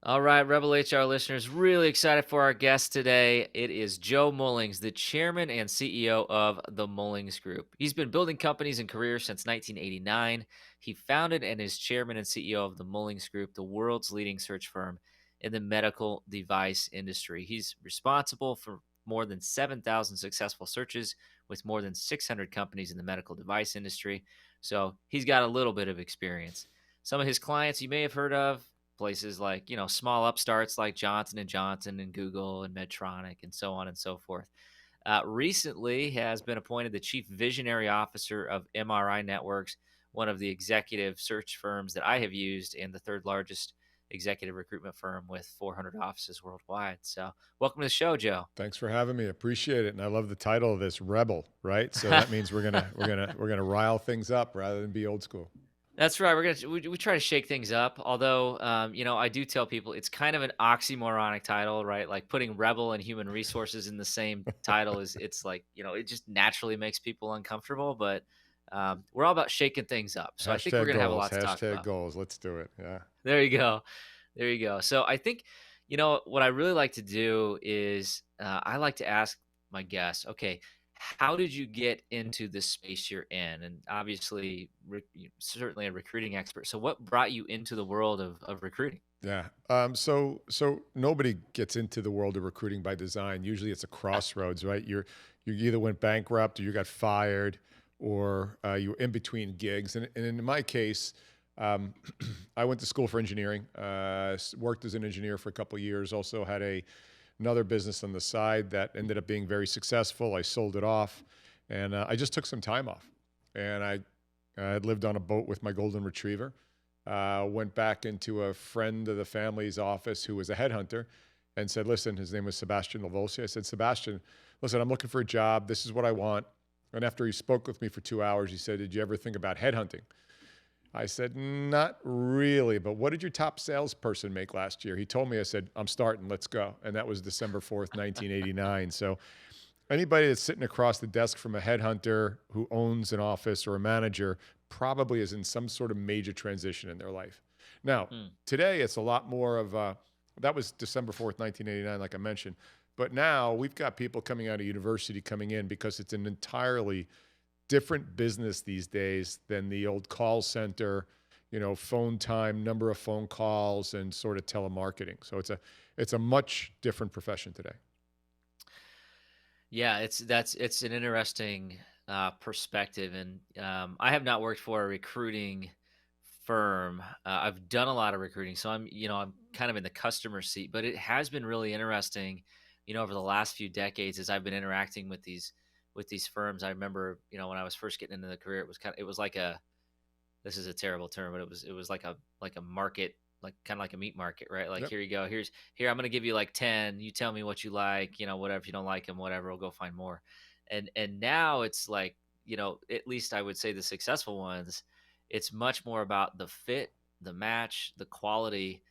All right, Rebel HR listeners, really excited for our guest today. It is Joe Mullings, the chairman and CEO of the Mullings Group. He's been building companies and careers since 1989. He founded and is chairman and CEO of the Mullings Group, the world's leading search firm in the medical device industry. He's responsible for more than 7,000 successful searches with more than 600 companies in the medical device industry. So he's got a little bit of experience. Some of his clients you may have heard of, places like small upstarts like Johnson and Google and Medtronic and so on and so forth. Recently has been appointed the chief visionary officer of MRI Networks, one of the executive search firms that I have used, and the third largest executive recruitment firm with 400 offices worldwide. So welcome to the show, Joe. Thanks for having me. Appreciate it. And I love the title of this, Rebel, right? So that means we're gonna rile things up rather than be old school. That's right. We try to shake things up. Although, I do tell people it's kind of an oxymoronic title, right? Like putting rebel and human resources in the same title it's like it just naturally makes people uncomfortable. But we're all about shaking things up. So I think we're Hashtag gonna have a goals. lot to talk Hashtag about. goals. Let's do it. Yeah. There you go. There you go. So I think, what I really like to do is I like to ask my guests, okay, how did you get into the space you're in? And obviously, you're certainly a recruiting expert. So what brought you into the world of recruiting? Yeah. So nobody gets into the world of recruiting by design. Usually it's a crossroads, right? You either went bankrupt or you got fired or you were in between gigs. And in my case, um, I went to school for engineering, worked as an engineer for a couple of years, also had another business on the side that ended up being very successful. I sold it off and I just took some time off. And I had lived on a boat with my golden retriever. Went back into a friend of the family's office who was a headhunter and said, listen, his name was Sebastian Lavolsi. I said, Sebastian, listen, I'm looking for a job. This is what I want. And after he spoke with me for 2 hours, he said, did you ever think about headhunting? I said, not really, but what did your top salesperson make last year? He told me, I said, I'm starting, let's go. And that was December 4th, 1989. So anybody that's sitting across the desk from a headhunter who owns an office or a manager probably is in some sort of major transition in their life. Now, Hmm. today it's a lot more of that was December 4th, 1989, like I mentioned. But now we've got people coming out of university coming in because it's an entirely different business these days than the old call center, phone time, number of phone calls, and sort of telemarketing. So it's a much different profession today. Yeah, it's an interesting perspective, and I have not worked for a recruiting firm. I've done a lot of recruiting, so I'm kind of in the customer seat. But it has been really interesting, over the last few decades as I've been interacting with these firms. I remember, when I was first getting into the career, it was like a this is a terrible term, but it was like a market, like kind of like a meat market, right? Like Yep. here you go, here I'm gonna give you like 10. You tell me what you like, whatever. If you don't like them, whatever, we'll go find more. And now it's like, at least I would say the successful ones, it's much more about the fit, the match, the quality.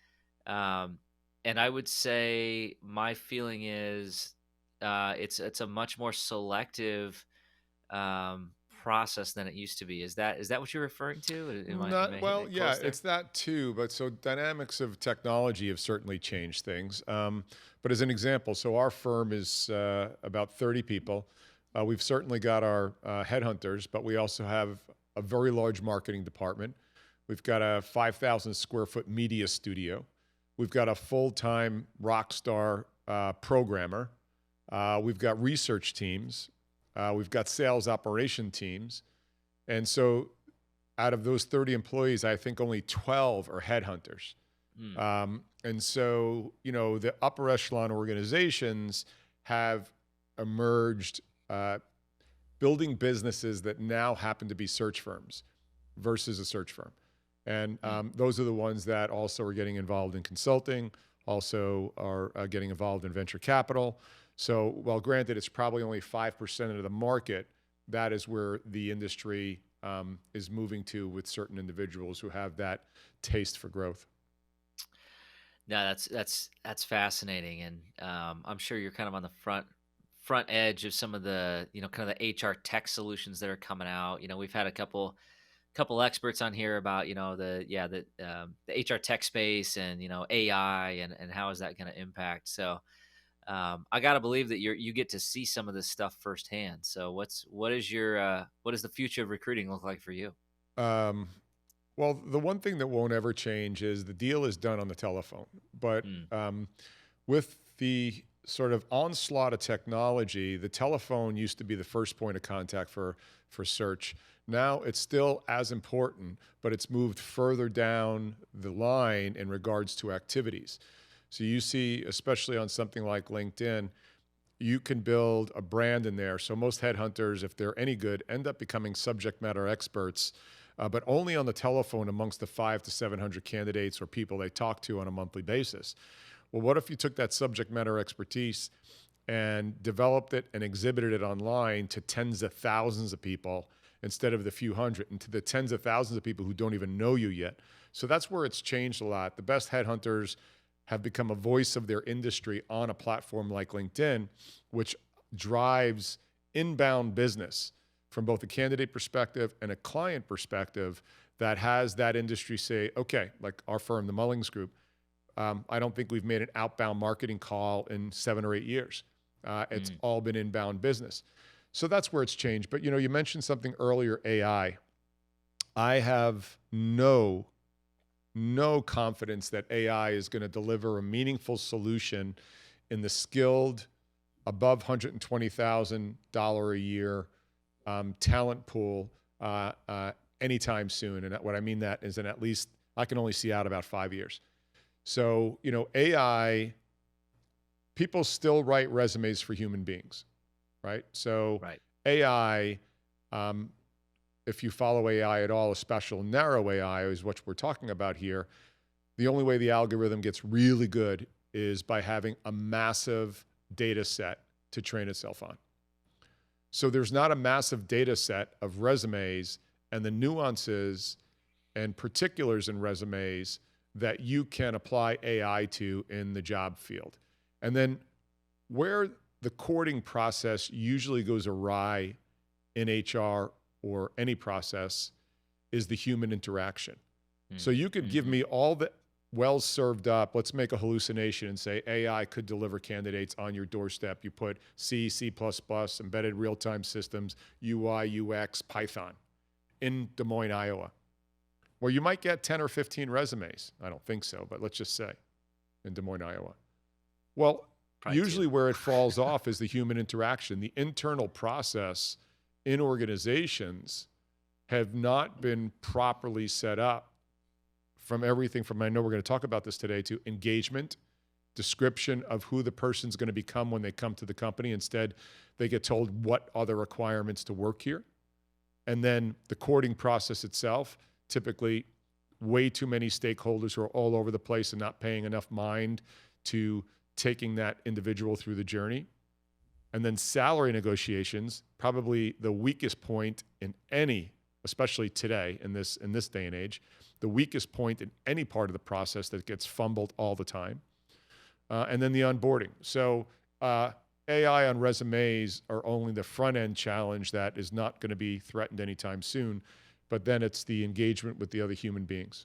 Um, and I would say my feeling is it's a much more selective process than it used to be. Is that what you're referring to? Am I Not hitting well, it yeah, close there? it's that too. But so dynamics of technology have certainly changed things. But as an example, so our firm is about 30 people. We've certainly got our headhunters, but we also have a very large marketing department. We've got a 5,000 square foot media studio. We've got a full time rock star programmer. We've got research teams. We've got sales operation teams. And so out of those 30 employees, I think only 12 are headhunters. Hmm. And so, the upper echelon organizations have emerged building businesses that now happen to be search firms versus a search firm. And Hmm. those are the ones that also are getting involved in consulting, also are getting involved in venture capital. So, while granted, it's probably only 5% of the market, that is where the industry is moving to with certain individuals who have that taste for growth. No, that's fascinating, and I'm sure you're kind of on the front edge of some of the kind of the HR tech solutions that are coming out. We've had a couple couple experts on here about the HR tech space and AI and how is that going to impact. So I got to believe that you get to see some of this stuff firsthand. So what does the future of recruiting look like for you? Um, well, the one thing that won't ever change is the deal is done on the telephone. But Mm, with the sort of onslaught of technology, the telephone used to be the first point of contact for search. Now it's still as important, but it's moved further down the line in regards to activities. So you see, especially on something like LinkedIn, you can build a brand in there. So most headhunters, if they're any good, end up becoming subject matter experts, but only on the telephone amongst the 5 to 700 candidates or people they talk to on a monthly basis. Well, what if you took that subject matter expertise and developed it and exhibited it online to tens of thousands of people instead of the few hundred, and to the tens of thousands of people who don't even know you yet? So that's where it's changed a lot. The best headhunters have become a voice of their industry on a platform like LinkedIn, which drives inbound business from both a candidate perspective and a client perspective that has that industry say, okay, like our firm, the Mullings Group, I don't think we've made an outbound marketing call in 7 or 8 years. It's mm, all been inbound business. So that's where it's changed. But you mentioned something earlier, AI. I have no confidence that AI is going to deliver a meaningful solution in the skilled, above $120,000 a year talent pool anytime soon. And what I mean that is, in at least I can only see out about 5 years. So, AI, people still write resumes for human beings, right? So, right. AI, um, if you follow AI at all, a special narrow AI is what we're talking about here. The only way the algorithm gets really good is by having a massive data set to train itself on. So there's not a massive data set of resumes and the nuances and particulars in resumes that you can apply AI to in the job field. And then where the courting process usually goes awry in HR or any process is the human interaction. So Mm, you could give hmm. me all the well served up, let's make a hallucination and say AI could deliver candidates on your doorstep. You put C, C++, embedded real-time systems, UI, UX, Python in Des Moines, Iowa, where you might get 10 or 15 resumes. I don't think so, but let's just say in Des Moines, Iowa. Well, Probably two. usually where it falls off is the human interaction. The internal process in organizations have not been properly set up, from everything from, I know we're going to talk about this today, to engagement, description of who the person's going to become when they come to the company. Instead, they get told what are the requirements to work here. And then the courting process itself, typically way too many stakeholders who are all over the place and not paying enough mind to taking that individual through the journey. And then salary negotiations, probably the weakest point in any, especially today in this day and age, the weakest point in any part of the process that gets fumbled all the time. And then the onboarding. So AI on resumes are only the front end challenge that is not going to be threatened anytime soon. But then it's the engagement with the other human beings.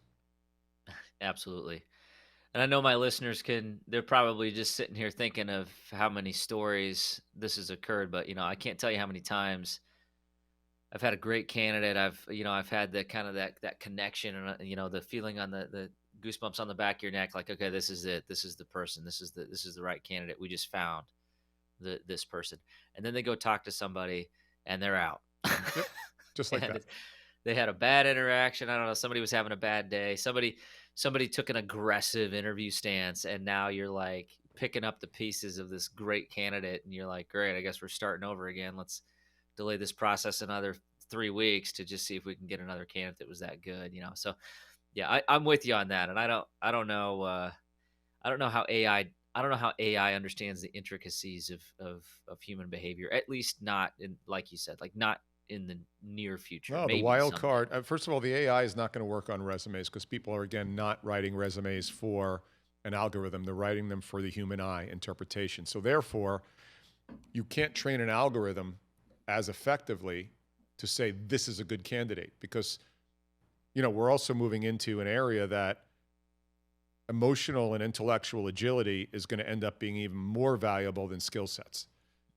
Absolutely. And I know my listeners they're probably just sitting here thinking of how many stories this has occurred, but I can't tell you how many times I've had a great candidate. I've had the kind of that connection and the feeling on the goosebumps on the back of your neck, like, okay, this is it. This is the person. This is the right candidate. We just found this person. And then they go talk to somebody and they're out. Yep. Just like And that. they had a bad interaction. I don't know. Somebody was having a bad day. Somebody took an aggressive interview stance, and now you're like picking up the pieces of this great candidate, and you're like, great. I guess we're starting over again. Let's delay this process another 3 weeks to just see if we can get another candidate that was that good. So yeah, I'm with you on that, and I don't know how AI. I don't know how AI understands the intricacies of human behavior. At least not in, like you said, like not in the near future. No, the Maybe wild someday. card. First of all, the AI is not going to work on resumes because people are, again, not writing resumes for an algorithm. They're writing them for the human eye interpretation. So, therefore, you can't train an algorithm as effectively to say this is a good candidate, because we're also moving into an area that emotional and intellectual agility is going to end up being even more valuable than skill sets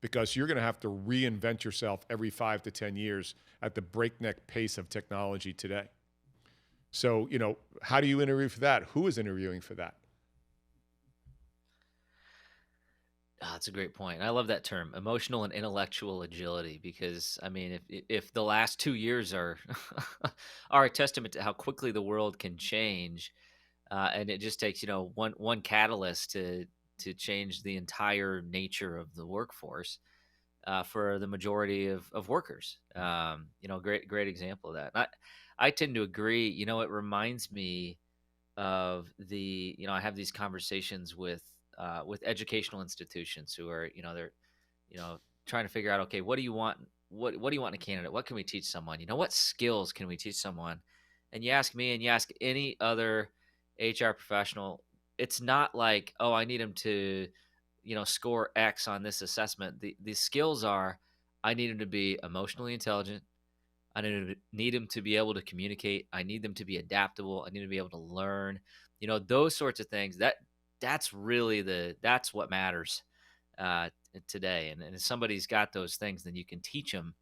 because you're going to have to reinvent yourself every 5 to 10 years at the breakneck pace of technology today. So, how do you interview for that? Who is interviewing for that? That's a great point. I love that term, emotional and intellectual agility, because I mean, if the last 2 years are are a testament to how quickly the world can change, and it just takes one catalyst to change the entire nature of the workforce for the majority of workers. Great example of that. I tend to agree. It reminds me of I have these conversations with educational institutions who are they're you know trying to figure out, okay, what do you want, what do you want in a candidate, what can we teach someone, what skills can we teach someone. And you ask me and you ask any other HR professional, it's not like, oh, I need them to score X on this assessment. The skills are, I need them to be emotionally intelligent, I need them to be able to communicate. I need them to be adaptable. I need to be able to learn. Those sorts of things. That's really that's what matters today. And if somebody's got those things, then you can teach them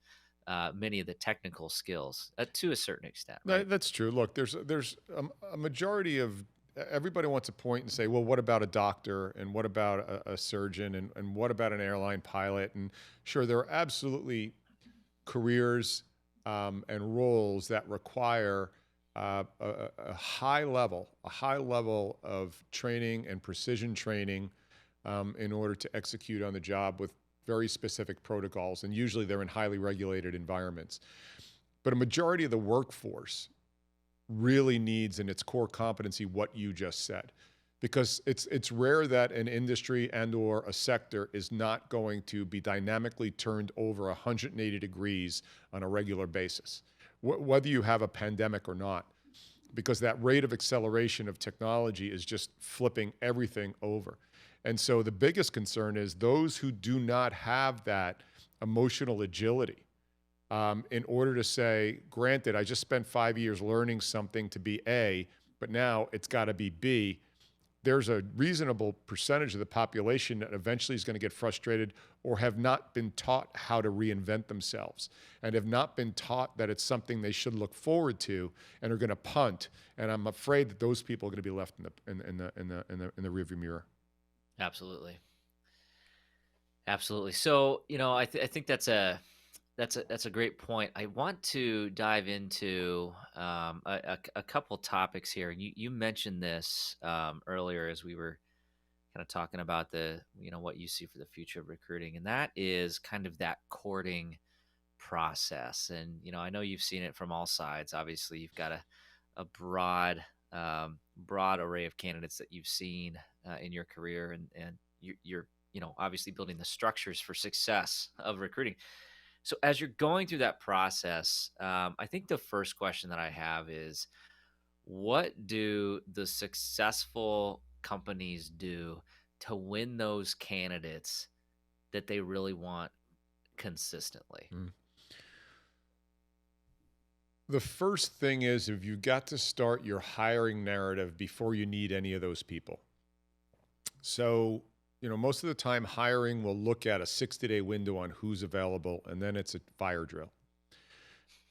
many of the technical skills to a certain extent, No, right? that's true. Look, there's a majority of everybody wants to point and say, well, what about a doctor and what about a surgeon and what about an airline pilot? And sure, there are absolutely careers and roles that require a high level of training and precision training in order to execute on the job with very specific protocols. And usually they're in highly regulated environments. But a majority of the workforce really needs in its core competency what you just said, because it's rare that an industry and or a sector is not going to be dynamically turned over 180 degrees on a regular basis, whether you have a pandemic or not, because that rate of acceleration of technology is just flipping everything over. And so the biggest concern is those who do not have that emotional agility, in order to say, granted, I just spent 5 years learning something to be A, but now it's got to be B. There's a reasonable percentage of the population that eventually is going to get frustrated or have not been taught how to reinvent themselves and have not been taught that it's something they should look forward to and are going to punt. And I'm afraid that those people are going to be left in the rearview mirror. Absolutely, absolutely. So I think that's a great point. I want to dive into a couple topics here. You mentioned this earlier as we were kind of talking about the what you see for the future of recruiting, and that is kind of that courting process. And I know you've seen it from all sides. Obviously, you've got a broad array of candidates that you've seen in your career, and you're obviously building the structures for success of recruiting. So as you're going through that process, I think the first question that I have is, what do the successful companies do to win those candidates that they really want consistently? Mm. The first thing is if you've got to start your hiring narrative before you need any of those people. So, most of the time hiring will look at a 60-day window on who's available, and then it's a fire drill.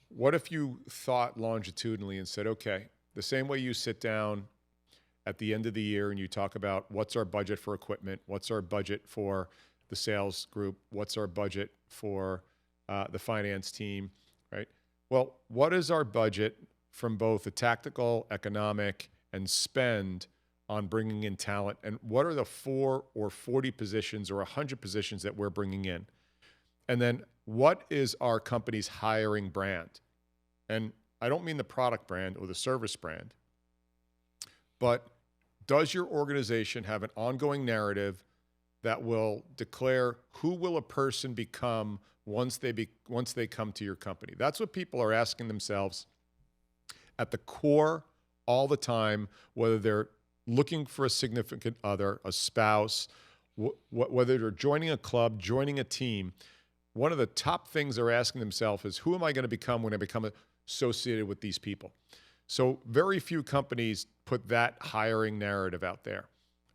What if you thought longitudinally and said, okay, the same way you sit down at the end of the year and you talk about what's our budget for equipment, what's our budget for the sales group, what's our budget for the finance team, right? Well, what is our budget from both the tactical, economic, and spend on bringing in talent? And what are the 4 or 40 positions or 100 positions that we're bringing in? And then what is our company's hiring brand? And I don't mean the product brand or the service brand, but does your organization have an ongoing narrative that will declare who will a person become once they come to your company? That's what people are asking themselves at the core all the time, whether they're looking for a significant other, a spouse, whether they're joining a club, joining a team. One of the top things they're asking themselves is, who am I going to become when I become associated with these people? So very few companies put that hiring narrative out there.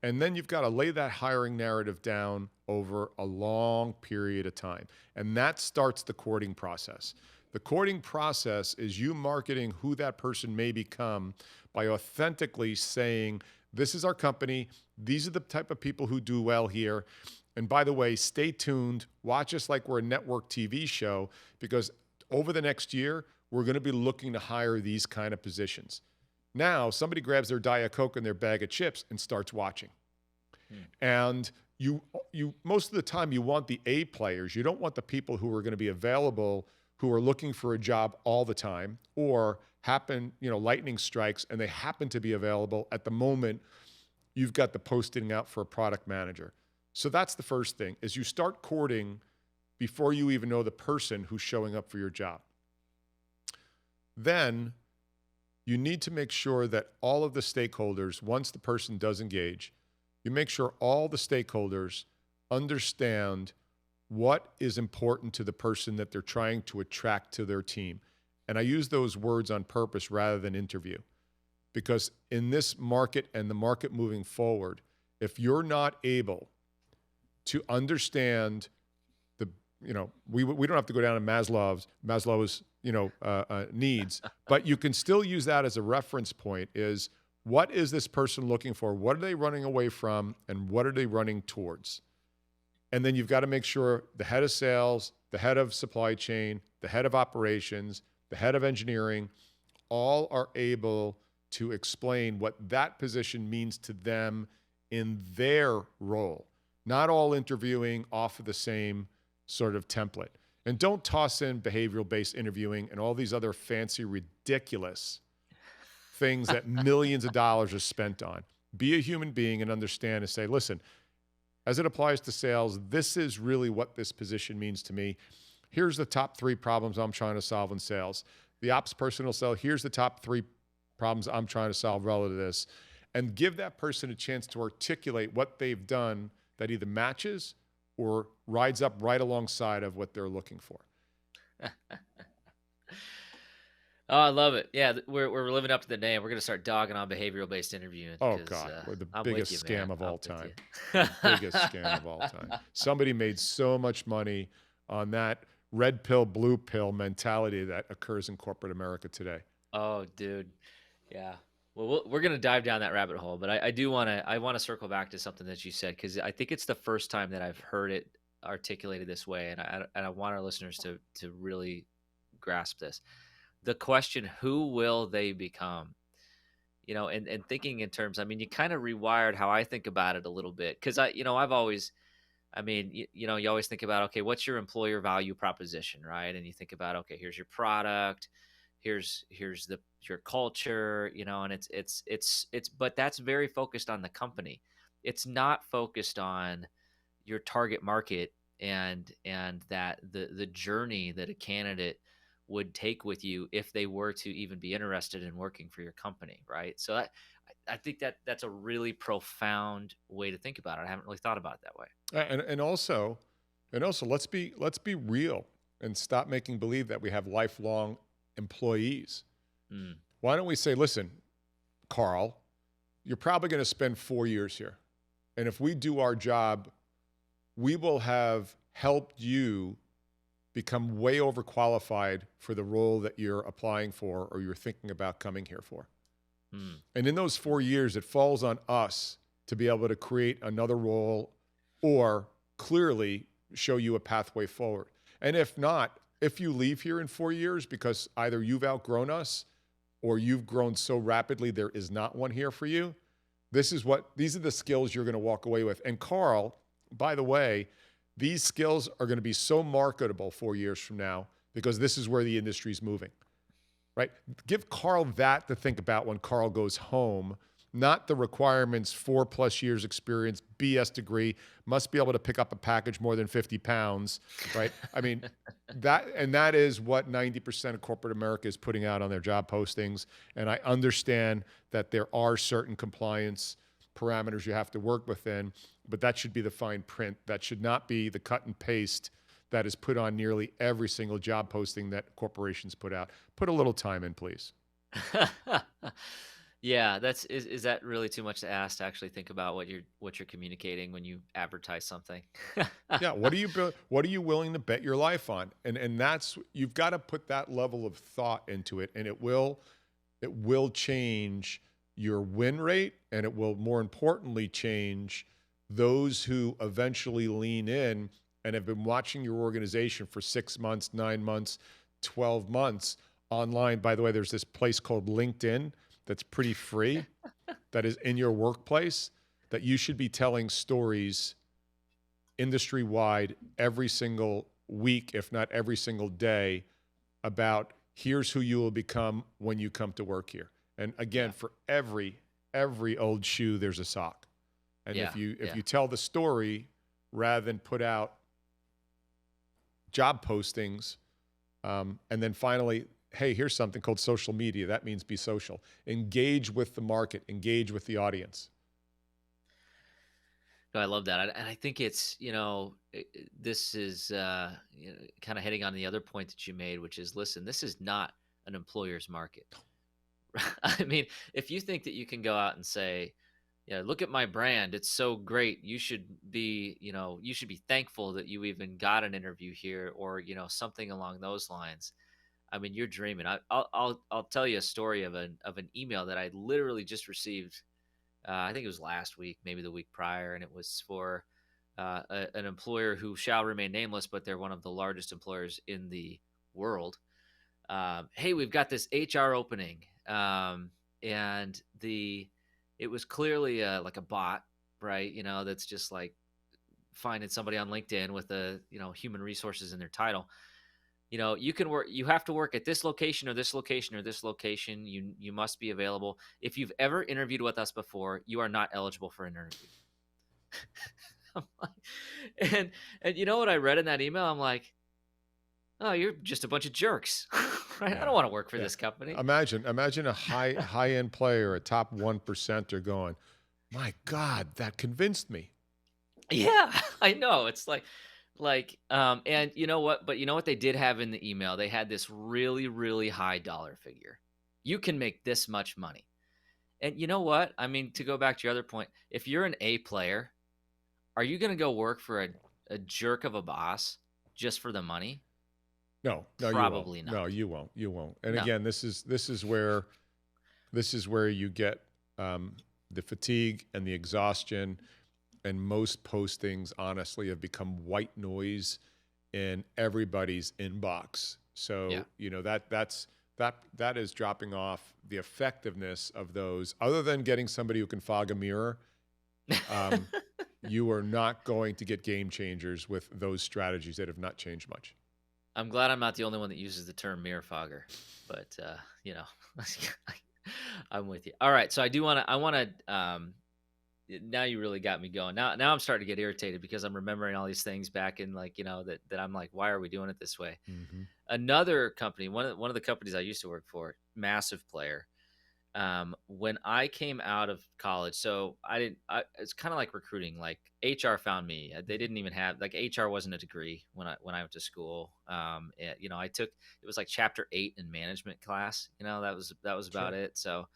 And then you've got to lay that hiring narrative down over a long period of time. And that starts the courting process. The courting process is you marketing who that person may become by authentically saying, this is our company. These are the type of people who do well here. And by the way, stay tuned. Watch us like we're a network TV show, because over the next year, we're going to be looking to hire these kind of positions. Now, somebody grabs their Diet Coke and their bag of chips and starts watching. And you most of the time you want the A players. You don't want the people who are going to be available, who are looking for a job all the time, or lightning strikes and they happen to be available at the moment you've got the posting out for a product manager. So that's the first thing, is you start courting before you even know the person who's showing up for your job. Then you need to make sure that all of the stakeholders, once the person does engage, you make sure all the stakeholders understand what is important to the person that they're trying to attract to their team. And I use those words on purpose rather than interview, because in this market and the market moving forward, if you're not able to understand we don't have to go down to Maslow's needs, but you can still use that as a reference point. Is what is this person looking for? What are they running away from? And what are they running towards? And then you've got to make sure the head of sales, the head of supply chain, the head of operations, the head of engineering, all are able to explain what that position means to them in their role. Not all interviewing off of the same sort of template. And don't toss in behavioral-based interviewing and all these other fancy, ridiculous things that millions of dollars are spent on. Be a human being and understand and say, listen, as it applies to sales, this is really what this position means to me. Here's the top 3 problems I'm trying to solve in sales. The ops person will say, here's the top 3 problems I'm trying to solve relative to this. And give that person a chance to articulate what they've done that either matches or rides up right alongside of what they're looking for. Oh, I love it. Yeah, we're living up to the name. We're going to start dogging on behavioral-based interviewing. Oh, God. We're the I'm biggest with you, man. scam of I'm all with time. you. The biggest scam of all time. Somebody made so much money on that red pill, blue pill mentality that occurs in corporate America today. Oh, dude. Yeah. Well, we're going to dive down that rabbit hole, but I do want to circle back to something that you said, because I think it's the first time that I've heard it articulated this way, and I want our listeners to really grasp this. The question, who will they become? And thinking in terms, I mean, you kind of rewired how I think about it a little bit, because I've always, I mean, you always think about, okay, what's your employer value proposition, right? And you think about, okay, here's your product, here's your culture, and it's but that's very focused on the company. It's not focused on your target market and that the journey that a candidate would take with you if they were to even be interested in working for your company, right? So I think that's a really profound way to think about it. I haven't really thought about it that way. And also, let's be real and stop making believe that we have lifelong employees. Mm. Why don't we say, listen, Carl, you're probably going to spend 4 years here. And if we do our job, we will have helped you become way overqualified for the role that you're applying for or you're thinking about coming here for. Mm. And in those 4 years, it falls on us to be able to create another role or clearly show you a pathway forward. And if not, if you leave here in 4 years because either you've outgrown us or you've grown so rapidly there is not one here for you, these are the skills you're going to walk away with. And Carl, by the way, these skills are going to be so marketable 4 years from now because this is where the industry is moving, right? Give Carl that to think about when Carl goes home, not the requirements, 4+ years experience, BS degree, must be able to pick up a package more than 50 pounds, right? I mean, that is what 90% of corporate America is putting out on their job postings. And I understand that there are certain compliance parameters you have to work within, but that should be the fine print. That should not be the cut and paste that is put on nearly every single job posting that corporations put out. Put a little time in, please. Yeah, is that really too much to ask to actually think about what you're communicating when you advertise something? Yeah, what are you willing to bet your life on? And that's you've got to put that level of thought into it, and it will change your win rate, and it will more importantly change those who eventually lean in and have been watching your organization for 6 months, 9 months, 12 months online. By the way, there's this place called LinkedIn that's pretty free that is in your workplace that you should be telling stories industry wide every single week, if not every single day, about here's who you will become when you come to work here. And again, Yeah, for every old shoe, there's a sock. And if yeah, you if yeah. you tell the story rather than put out job postings, and then finally, hey, here's something called social media. That means be social. Engage with the market. Engage with the audience. No, I love that, and I think it's this is kind of hitting on the other point that you made, which is listen, this is not an employer's market. I mean, if you think that you can go out and say, yeah, look at my brand, it's so great. You should be thankful that you even got an interview here, or something along those lines. I mean, you're dreaming. I'll tell you a story of an email that I literally just received. I think it was last week, maybe the week prior, and it was for an employer who shall remain nameless, but they're one of the largest employers in the world. Hey, we've got this HR opening, and it was clearly like a bot, right? That's just like finding somebody on LinkedIn with a human resources in their title. You can work. You have to work at this location or this location or this location. You must be available. If you've ever interviewed with us before, you are not eligible for an interview. I'm like- and you know what I read in that email? I'm like, oh, you're just a bunch of jerks, right? I Yeah. don't want to work for Yeah. this company. Imagine a high end player, a top 1% are going, my God, that convinced me. Yeah, I know. It's and you know what? But you know what they did have in the email? They had this really, really high dollar figure. You can make this much money. And you know what? I mean, to go back to your other point, if you're an A player, are you going to go work for a jerk of a boss just for the money? No, no, you won't. Probably No, not. you won't. You won't. And No. again, this is where you get the fatigue and the exhaustion, and most postings, honestly, have become white noise in everybody's inbox. Yeah. So that is dropping off the effectiveness of those. Other than getting somebody who can fog a mirror, um, you are not going to get game changers with those strategies that have not changed much. I'm glad I'm not the only one that uses the term mirror fogger, but you know, I'm with you. All right, so I want to now you really got me going. Now I'm starting to get irritated because I'm remembering all these things back in that I'm like, why are we doing it this way? Hmm. Another company, one of the companies I used to work for, massive player. When I came out of college, so I didn't. It's kind of like recruiting. Like HR found me. They didn't even have like HR wasn't a degree when I went to school. I took it was like chapter 8 in management class. That was about Sure. it. So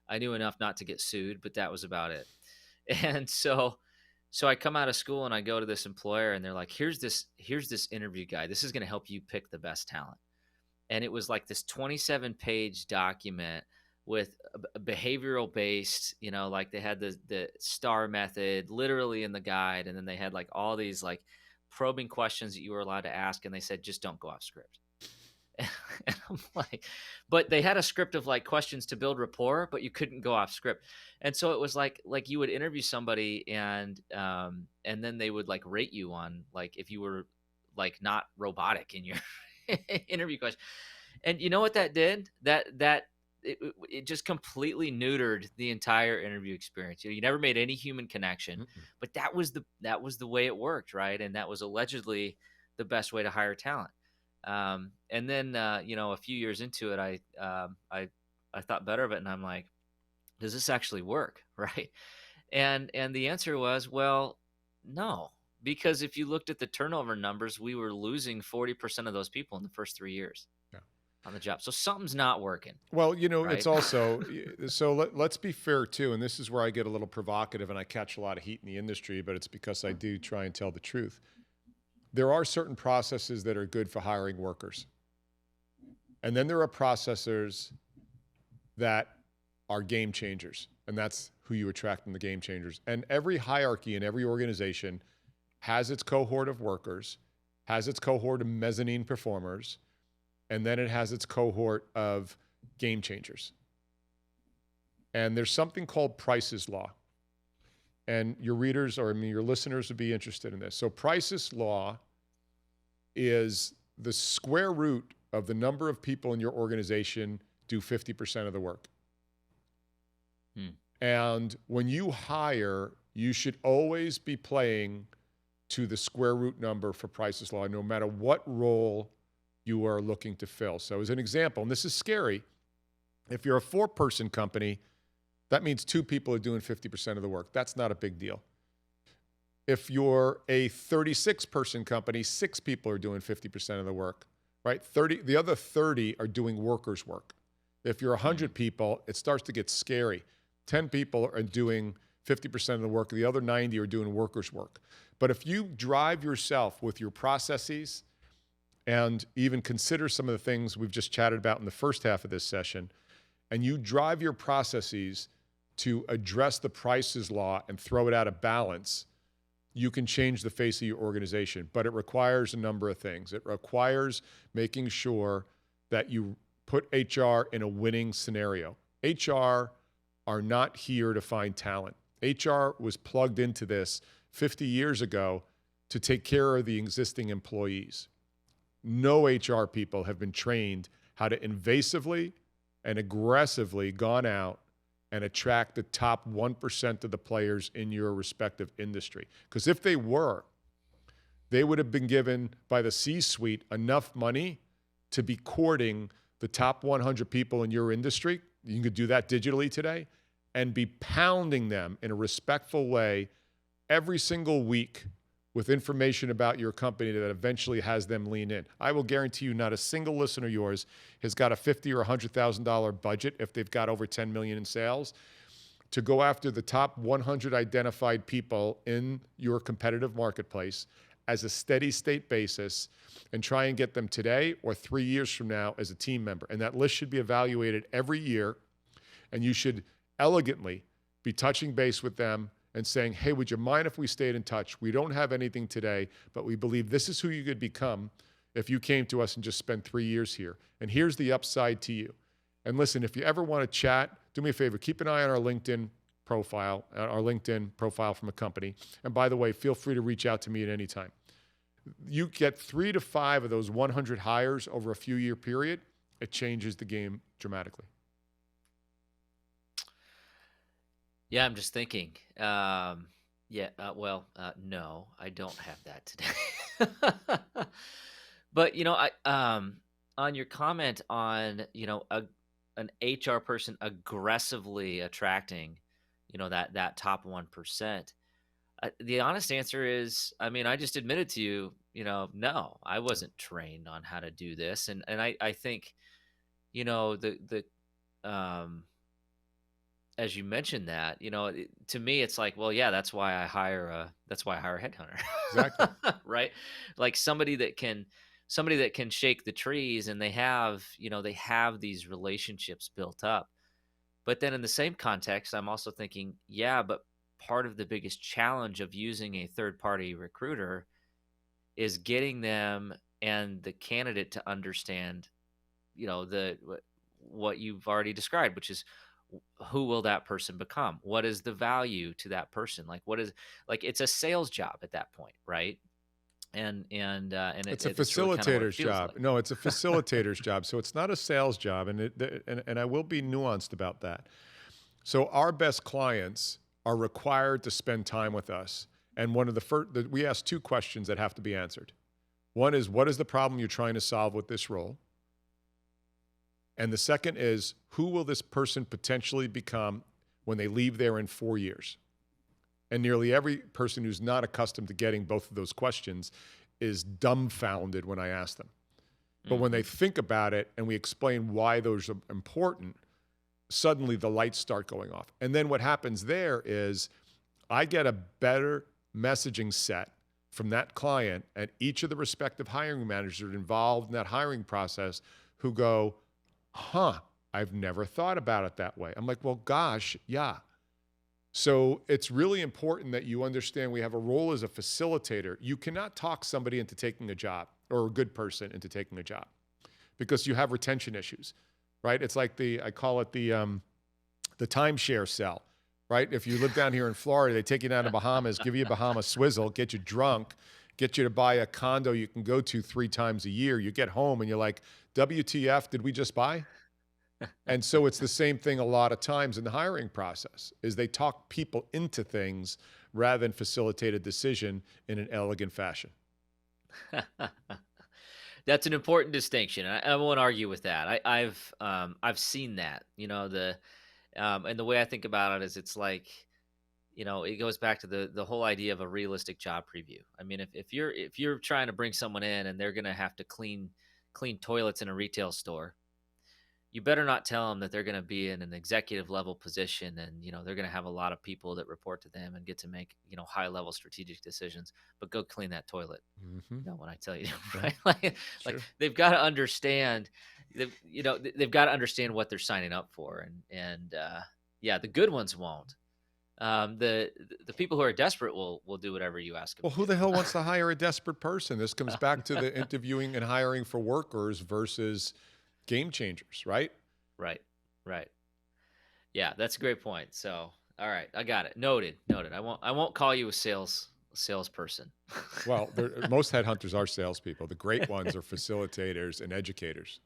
I knew enough not to get sued, but that was about it. And so I come out of school and I go to this employer and they're like, here's this interview guide. This is going to help you pick the best talent. And it was like this 27-page document with a behavioral based, like they had the star method literally in the guide, and then they had like all these like probing questions that you were allowed to ask, and they said just don't go off script. And I'm like, but they had a script of like questions to build rapport, but you couldn't go off script. And so it was like you would interview somebody and then they would like rate you on like if you were like not robotic in your interview question. And you know what that did? It just completely neutered the entire interview experience. You never made any human connection, Mm-mm. but that was the way it worked, right? And that was allegedly the best way to hire talent. And then a few years into it, I thought better of it, and I'm like, does this actually work, right? And the answer was, well, no, because if you looked at the turnover numbers, we were losing 40% of those people in the first 3 years. Yeah. on the job. So something's not working, Well, it's right? also, so let's be fair too. And this is where I get a little provocative and I catch a lot of heat in the industry, but it's because I do try and tell the truth. There are certain processes that are good for hiring workers. And then there are processors that are game changers. And that's who you attract in the game changers. And every hierarchy in every organization has its cohort of workers, has its cohort of mezzanine performers, and then it has its cohort of game changers. And there's something called Price's Law. And your readers, or I mean, your listeners would be interested in this. So Price's Law is the square root of the number of people in your organization do 50% of the work. Hmm. And when you hire, you should always be playing to the square root number for Price's Law, no matter what role you are looking to fill. So as an example, and this is scary, if you're a 4-person company, that means 2 people are doing 50% of the work. That's not a big deal. If you're a 36-person company, 6 people are doing 50% of the work, right? The other 30 are doing workers' work. If you're 100 people, it starts to get scary. 10 people are doing 50% of the work. The other 90 are doing workers' work. But if you drive yourself with your processes and even consider some of the things we've just chatted about in the first half of this session, and you drive your processes to address the Price's Law and throw it out of balance, you can change the face of your organization. But it requires a number of things. It requires making sure that you put HR in a winning scenario. HR are not here to find talent. HR was plugged into this 50 years ago to take care of the existing employees. No HR people have been trained how to invasively and aggressively gone out and attract the top 1% of the players in your respective industry. Because if they were, they would have been given by the C-suite enough money to be courting the top 100 people in your industry. You could do that digitally today and be pounding them in a respectful way every single week with information about your company that eventually has them lean in. I will guarantee you not a single listener of yours has got a $50,000 or $100,000 budget if they've got over 10 million in sales to go after the top 100 identified people in your competitive marketplace as a steady state basis and try and get them today or 3 years from now as a team member. And that list should be evaluated every year, and you should elegantly be touching base with them and saying, hey, would you mind if we stayed in touch? We don't have anything today, but we believe this is who you could become if you came to us and just spent 3 years here. And here's the upside to you. And listen, if you ever want to chat, do me a favor, keep an eye on our LinkedIn profile from a company. And by the way, feel free to reach out to me at any time. You get 3 to 5 of those 100 hires over a few year period, it changes the game dramatically. Yeah, I'm just thinking. No, I don't have that today. But on your comment on an HR person aggressively attracting, that top 1%. The honest answer is, I mean, I just admitted to you, no, I wasn't trained on how to do this, and I think, the as you mentioned that, to me, it's like, well, yeah, that's why I hire a headhunter, Exactly. right? Like somebody that can shake the trees, and they have these relationships built up. But then in the same context, I'm also thinking, yeah, but part of the biggest challenge of using a third party recruiter is getting them and the candidate to understand, what you've already described, which is who will that person become? What is the value to that person? Like it's a sales job at that point, right? And It's a it's really kind of what it facilitator's feels job. like. No, it's a facilitator's job. So it's not a sales job. And I will be nuanced about that. So our best clients are required to spend time with us. And one of the first, we ask 2 questions that have to be answered. One is, what is the problem you're trying to solve with this role? And the second is, who will this person potentially become when they leave there in 4 years? And nearly every person who's not accustomed to getting both of those questions is dumbfounded when I ask them. But when they Mhm. think about it and we explain why those are important, suddenly the lights start going off. And then what happens there is I get a better messaging set from that client and each of the respective hiring managers involved in that hiring process who go, huh, I've never thought about it that way. I'm like, well, gosh, yeah. So it's really important that you understand we have a role as a facilitator. You cannot talk somebody into taking a job or a good person into taking a job because you have retention issues, right? It's like I call it the timeshare cell, right? If you live down here in Florida, they take you down to Bahamas, give you a Bahama swizzle, get you drunk, get you to buy a condo you can go to 3 times a year. You get home and you're like, WTF, did we just buy? And so it's the same thing a lot of times in the hiring process is they talk people into things rather than facilitate a decision in an elegant fashion. That's an important distinction. I won't argue with that. I've seen that. And the way I think about it is, it's like, it goes back to the whole idea of a realistic job preview. I mean, if you're trying to bring someone in and they're gonna have to clean toilets in a retail store, you better not tell them that they're going to be in an executive level position, and they're going to have a lot of people that report to them and get to make high level strategic decisions. But go clean that toilet. Mm-hmm. When I tell you, Yeah, right? Like sure. they've got to understand. They've got to understand what they're signing up for, and yeah, the good ones won't. The people who are desperate will do whatever you ask them Well, to who the hell do. wants to hire a desperate person? This comes back to the interviewing and hiring for workers versus game changers, right? Right, right. Yeah, that's a great point. So, all right, I got it. Noted. Noted. I won't call you a salesperson. Well, most headhunters are salespeople. The great ones are facilitators and educators.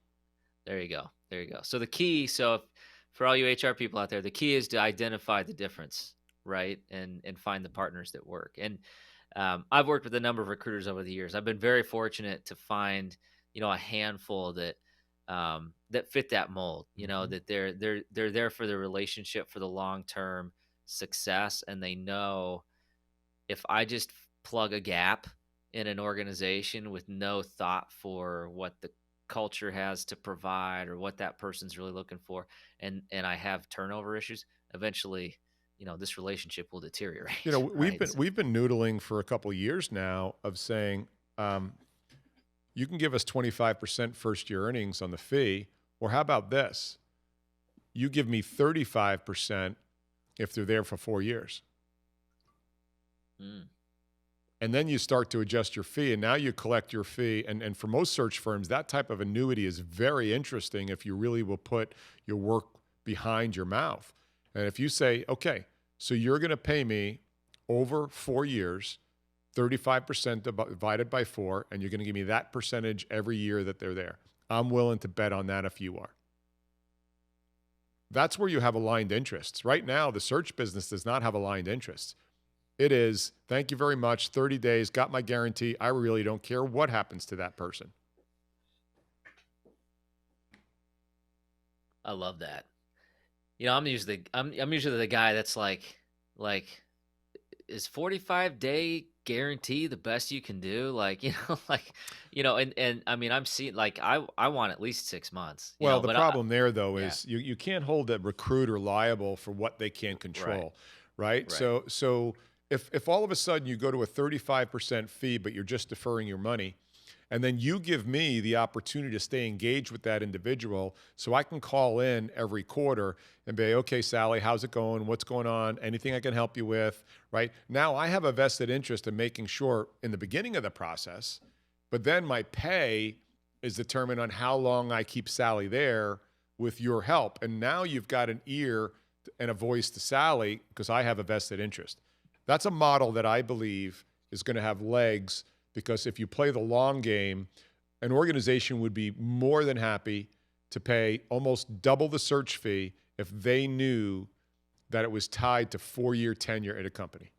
There you go. There you go. So the key, for all you HR people out there, the key is to identify the difference, right? And find the partners that work. And I've worked with a number of recruiters over the years. I've been very fortunate to find, a handful that fit that mold. Hmm. That they're there for the relationship, for the long term success, and they know, if I just plug a gap in an organization with no thought for what the culture has to provide or what that person's really looking for, and I have turnover issues, eventually, this relationship will You know, deteriorate, we've right? been we've been noodling for a couple of years now of saying, um, you can give us 25% first year earnings on the fee, or how about this? You give me 35% if they're there for 4 years. Mm, And then you start to adjust your fee, and now you collect your fee. And for most search firms, that type of annuity is very interesting if you really will put your work behind your mouth. And if you say, okay, so you're going to pay me over 4 years, 35% divided by four, and you're going to give me that percentage every year that they're there. I'm willing to bet on that if you are. That's where you have aligned interests. Right now, the search business does not have aligned interests. It is, thank you very much, 30 days, got my guarantee. I really don't care what happens to that person. I love that. I'm usually the guy that's like is 45-day guarantee the best you can do? Like, and I mean, I'm seeing, like, I want at least 6 months, Well, the but problem there, though, yeah, is you can't hold a recruiter liable for what they can't right, control, right? right. So if all of a sudden you go to a 35% fee, but you're just deferring your money, and then you give me the opportunity to stay engaged with that individual so I can call in every quarter and be, okay, Sally, how's it going? What's going on? Anything I can help you with, right? Now I have a vested interest in making sure in the beginning of the process, but then my pay is determined on how long I keep Sally there with your help. And now you've got an ear and a voice to Sally because I have a vested interest. That's a model that I believe is going to have legs because if you play the long game, an organization would be more than happy to pay almost double the search fee if they knew that it was tied to 4-year tenure at a company.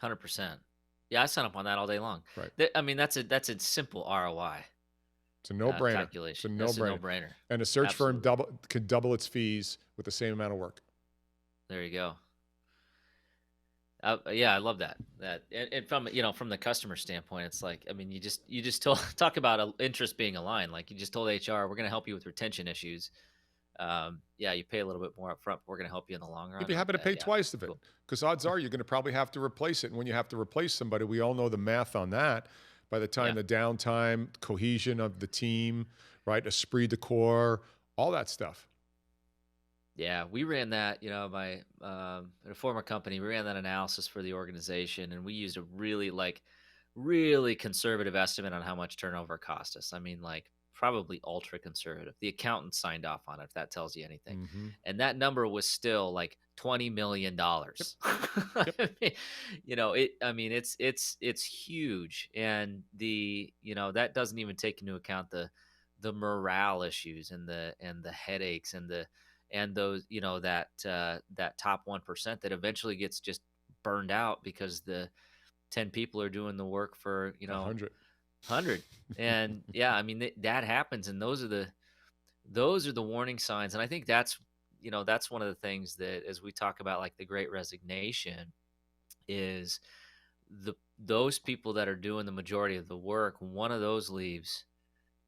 100%. Yeah, I sign up on that all day long. Right. I mean, that's a simple ROI It's a no-brainer. It's a calculation. That's a no-brainer. no-brainer. And a search firm Absolutely. could double its fees with the same amount of work. There you go. Yeah, I love that. And from from the customer standpoint, it's like, I mean, you just told talk about interest being aligned. Like you just told HR, we're going to help you with retention issues. Yeah, you pay a little bit more upfront. But we're going to help you in the long You'd run. be happy to Okay, pay yeah, twice of it cool. because odds are you're going to probably have to replace it. And when you have to replace somebody, we all know the math on that. By the time Yeah. the downtime, cohesion of the team, right, esprit de corps, all that stuff. Yeah, we ran that, my at a former company, we ran that analysis for the organization, and we used a really conservative estimate on how much turnover cost us. I mean, like probably ultra conservative. The accountant signed off on it, if that tells you anything. Hmm. And that number was still like Yep. $20 million. Yep. I mean, it's huge. And that doesn't even take into account the morale issues and the headaches and those that top 1% that eventually gets just burned out because the 10 people are doing the work for 100. 100. And yeah, I mean, that happens, and those are the warning signs. And I think that's one of the things that, as we talk about like the great resignation, is those people that are doing the majority of the work, one of those leaves,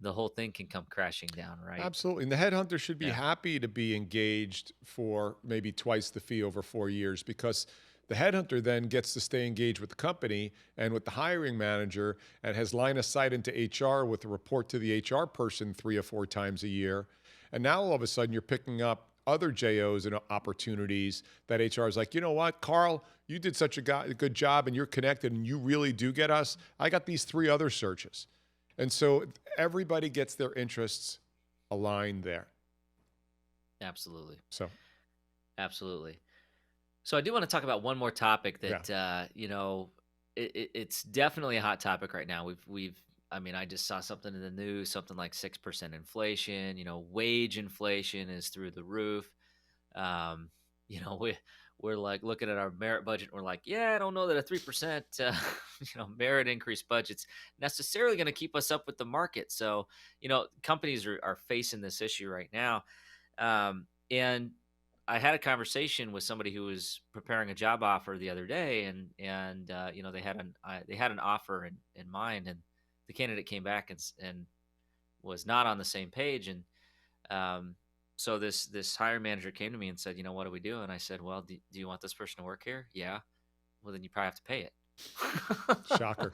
the whole thing can come crashing down, right? Absolutely. And the headhunter should be Yeah. happy to be engaged for maybe twice the fee over 4 years because the headhunter then gets to stay engaged with the company and with the hiring manager and has line of sight into HR with a report to the HR person 3 or 4 times a year. And now all of a sudden you're picking up other JOs and opportunities that HR is like, you know what, Carl, you did such a good job and you're connected and you really do get us. I got these 3 other searches. And so everybody gets their interests aligned there. Absolutely. So, Absolutely. So I do want to talk about one more topic yeah, that it's definitely a hot topic right now. We've I mean, I just saw something in the news, something like 6% inflation. Wage inflation is through the roof. Um, you know, we're like looking at our merit budget. And we're like, yeah, I don't know that a 3% merit increase budget's necessarily going to keep us up with the market. So companies are facing this issue right now. And I had a conversation with somebody who was preparing a job offer the other day, and they had an offer in mind, and the candidate came back and was not on the same page. And so this hiring manager came to me and said, what do we do? And I said, well, do you want this person to work here? Yeah. Well, then you probably have to pay it. shocker.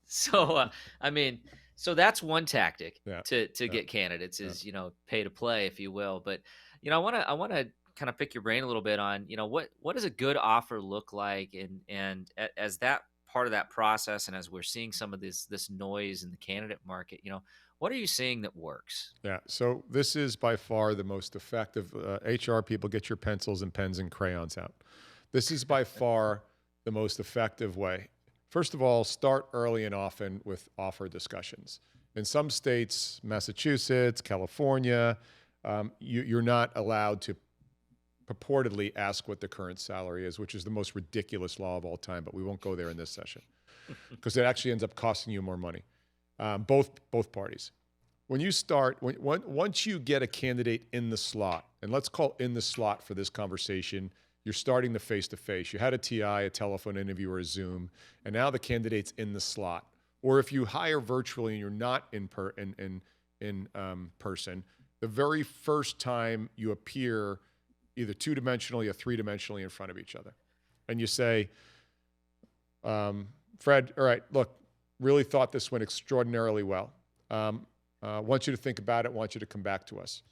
So, I mean, so that's one tactic Yeah, to yeah, get candidates yeah. is, pay to play, if you will. But, I want to kind of pick your brain a little bit on, what does a good offer look like? As that part of that process, and as we're seeing some of this noise in the candidate market, what are you seeing that works? Yeah. So this is by far the most effective. HR people, get your pencils and pens and crayons out. This is by far the most effective way. First of all, start early and often with offer discussions. In some states, Massachusetts, California, you're not allowed to purportedly ask what the current salary is, which is the most ridiculous law of all time. But we won't go there in this session because it actually ends up costing you more money. Both parties. When you start, once you get a candidate in the slot, and let's call in the slot for this conversation, you're starting the face-to-face. You had a TI, a telephone interview, or a Zoom, and now the candidate's in the slot. Or if you hire virtually and you're not in person, the very first time you appear either two-dimensionally or three-dimensionally in front of each other, and you say, Fred, all right, look, really thought this went extraordinarily well. Want you to think about it, want you to come back to us.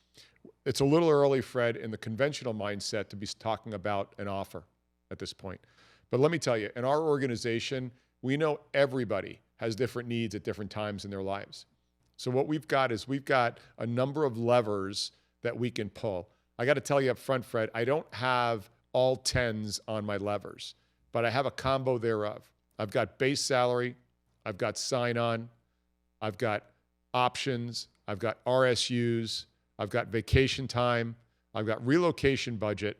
It's a little early, Fred, in the conventional mindset to be talking about an offer at this point. But let me tell you, in our organization, we know everybody has different needs at different times in their lives. So what we've got is we've got a number of levers that we can pull. I got to tell you up front, Fred, I don't have all tens on my levers, but I have a combo thereof. I've got base salary, I've got sign-on, I've got options, I've got RSUs, I've got vacation time, I've got relocation budget,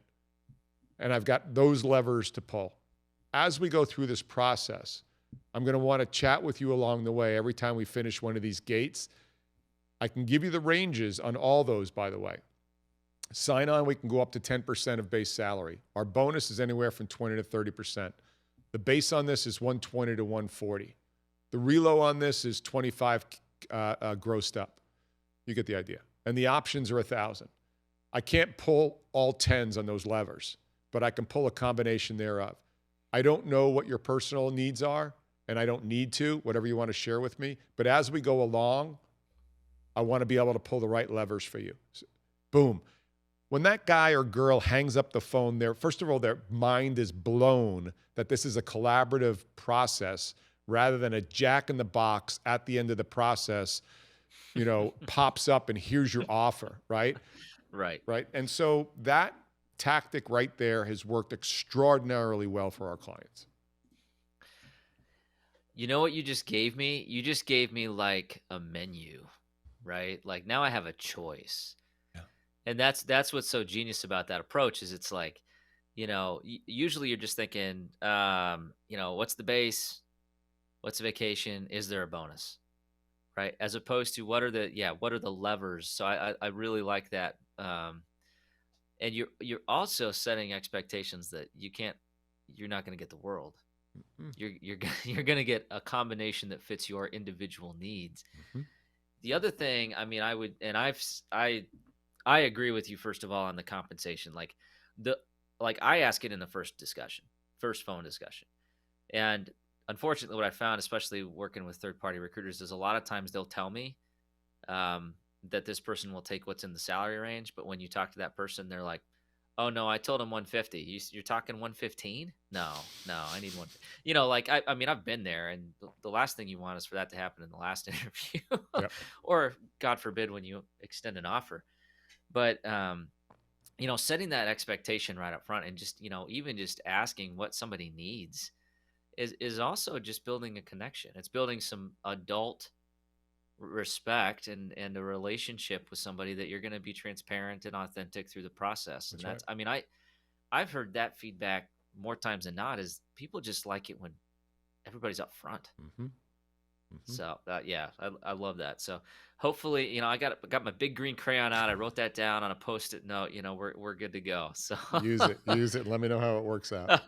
and I've got those levers to pull. As we go through this process, I'm going to want to chat with you along the way every time we finish one of these gates. I can give you the ranges on all those, by the way. Sign on, we can go up to 10% of base salary. Our bonus is anywhere from 20 to 30%. The base on this is 120 to 140. The relo on this is 25 grossed up. You get the idea. And the options are 1,000. I can't pull all tens on those levers, but I can pull a combination thereof. I don't know what your personal needs are, and I don't need to, whatever you want to share with me. But as we go along, I want to be able to pull the right levers for you. Boom. When that guy or girl hangs up the phone, first of all, their mind is blown that this is a collaborative process rather than a jack in the box at the end of the process, pops up and here's your offer, right? Right. Right. And so that tactic right there has worked extraordinarily well for our clients. You know what you just gave me? You just gave me like a menu, right? Like now I have a choice. Yeah. And that's what's so genius about that approach is it's like, usually you're just thinking, what's the base? What's the vacation? Is there a bonus? Right? As opposed to what are the levers? So I really like that. And you're also setting expectations that you're not going to get the world. Mm-hmm. You're going to get a combination that fits your individual needs. Mm-hmm. The other thing, I mean, I agree with you first of all on the compensation. Like I ask it in the first phone discussion. And unfortunately, what I found, especially working with third party recruiters, is a lot of times they'll tell me that this person will take what's in the salary range, but when you talk to that person, they're like, "Oh no, I told him 150. You're talking 115? No, no, I need one." Like I mean, I've been there, and the last thing you want is for that to happen in the last interview, Yep. or God forbid when you extend an offer. But setting that expectation right up front, and just even just asking what somebody needs is also just building a connection. It's building some adult respect and a relationship with somebody that you're going to be transparent and authentic through the process. And That's right. that's, I mean, I've heard that feedback more times than not is people just like it when everybody's up front. Mm-hmm. Mm-hmm. So yeah, I love that. So hopefully, I got my big green crayon out. I wrote that down on a post-it note. We're good to go. So Use it. Let me know how it works out.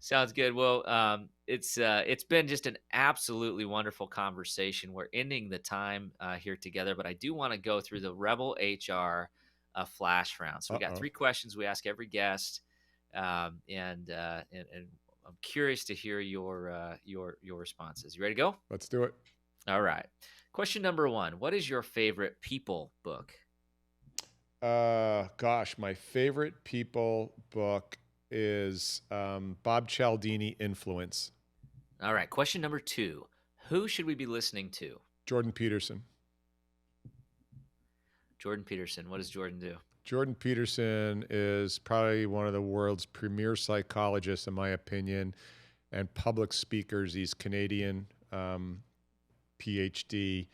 sounds good. Well, it's been just an absolutely wonderful conversation. We're ending the time here together, but I do want to go through the Rebel HR flash round. So we got Uh-oh. 3 questions we ask every guest, and I'm curious to hear your responses. You ready to go? Let's do it. All right. Question number 1: what is your favorite people book? Gosh, my favorite people book is Bob Cialdini, Influence. All right. Question number 2: who should we be listening to? Jordan Peterson. Jordan Peterson. What does Jordan do? Jordan Peterson is probably one of the world's premier psychologists, in my opinion, and public speakers. He's Canadian, PhD.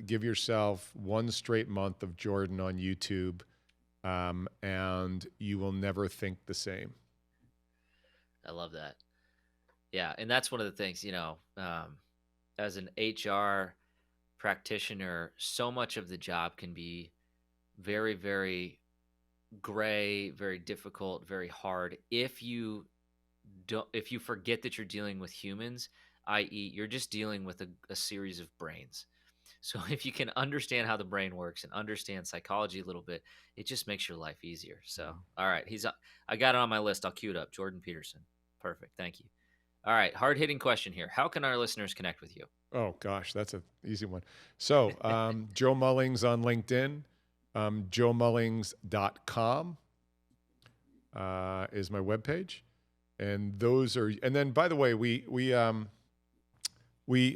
Give yourself one straight month of Jordan on YouTube, and you will never think the same. I love that. Yeah, and that's one of the things, as an HR practitioner, so much of the job can be very, very gray, very difficult, very hard if you forget that you're dealing with humans, i.e., you're just dealing with a series of brains. So if you can understand how the brain works and understand psychology a little bit, it just makes your life easier. So, all right, I got it on my list. I'll cue it up. Jordan Peterson. Perfect. Thank you. All right, hard-hitting question here. How can our listeners connect with you? Oh, gosh, that's an easy one. So, Joe Mullings on LinkedIn, joemullings.com is my webpage. And then by the way,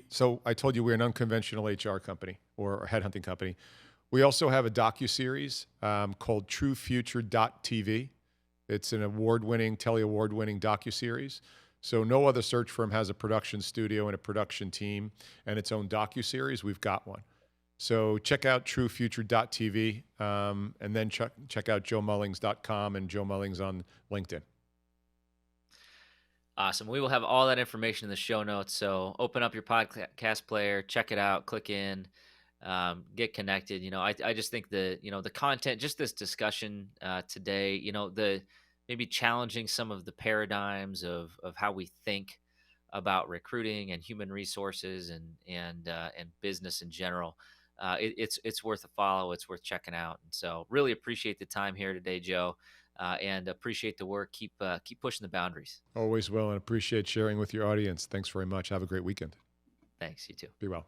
so I told you we're an unconventional HR company or a headhunting company. We also have a docuseries called TrueFuture.tv. It's an award-winning docuseries. So no other search firm has a production studio and a production team and its own docuseries. We've got one. So check out TrueFuture.tv, and then check out joemullings.com and Joe Mullings on LinkedIn. Awesome. We will have all that information in the show notes. So open up your podcast player, check it out, click in, get connected. I just think the content, just this discussion today, maybe challenging some of the paradigms of how we think about recruiting and human resources and business in general. It's worth a follow. It's worth checking out. And so, really appreciate the time here today, Joe, and appreciate the work. Keep pushing the boundaries. Always will, and appreciate sharing with your audience. Thanks very much. Have a great weekend. Thanks. You too. Be well.